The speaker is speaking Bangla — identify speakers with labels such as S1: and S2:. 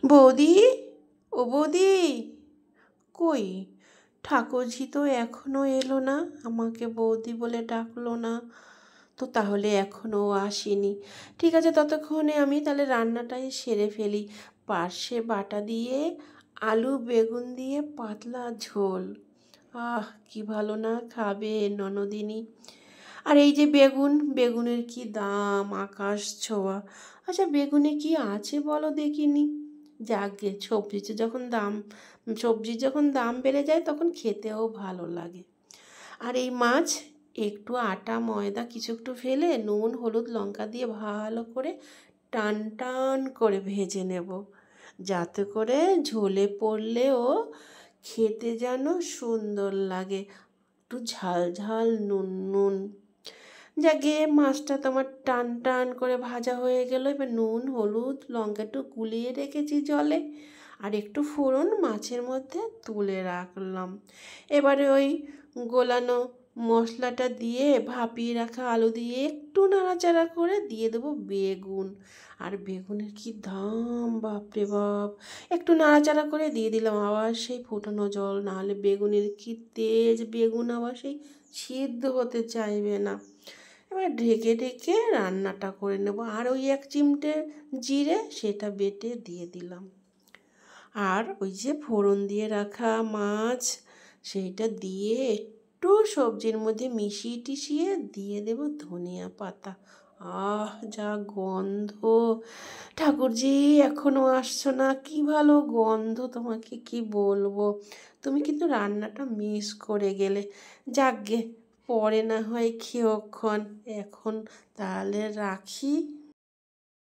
S1: বৌদি, ও বৌদি, কই ঠাকুরঝি তো এখনো এলো না, আমাকে বৌদি বলে ডাকলো না। তো তাহলে এখনও আসেনি। ঠিক আছে, ততক্ষণে আমি তাহলে রান্নাটাই সেরে ফেলি। পার্শে বাটা দিয়ে আলু বেগুন দিয়ে পাতলা ঝোল। কি ভালো না খাবে ননদিনী। আর এই যে বেগুন, বেগুনের কি দাম, আকাশ ছোঁয়া। আচ্ছা, বেগুনে কি আছে বলো দেখিনি। যাকগে, সবজির যখন দাম বেড়ে যায় তখন খেতেও ভালো লাগে। আর এই মাছ, একটু আটা ময়দা কিছু একটু ফেলে নুন হলুদ লঙ্কা দিয়ে ভালো করে টান টান করে ভেজে নেব, যাতে করে ঝোলে পড়লেও খেতে যেন সুন্দর লাগে, একটু ঝাল ঝাল নুন নুন। যাকে মাছটা তোমার টান টান করে ভাজা হয়ে গেল। এবার নুন হলুদ লঙ্কা একটু গুলিয়ে রেখেছি জলে, আর একটু ফোড়ন মাছের মধ্যে তুলে রাখলাম। এবারে ওই গোলানো মশলাটা দিয়ে ভাপিয়ে রাখা আলু দিয়ে একটু নাড়াচাড়া করে দিয়ে দেবো বেগুন। আর বেগুনের কি দাম, বাপরে বাপ। একটু নাড়াচাড়া করে দিয়ে দিলাম আবার সেই ফুটানো জল, নাহলে বেগুনের কি তেজ, বেগুন আবার সেই সিদ্ধ হতে চাইবে না। এবার ঢেকে ঢেকে রান্নাটা করে নেব। আর ওই এক চিমটে জিরে সেটা বেটে দিয়ে দিলাম। আর ওই যে ফোড়ন দিয়ে রাখা মাছ সেইটা দিয়ে একটু সবজির মধ্যে মিশিয়ে টিশিয়ে দিয়ে দেব ধনিয়া পাতা। যা গন্ধ! ঠাকুরজি এখনও আসছো না, কি ভালো গন্ধ, তোমাকে কি বলবো। তুমি কিন্তু রান্নাটা মিস করে গেলে। যাকগে, পরে না হয় খেয়েওক্ষণ, এখন তাহলে রাখি।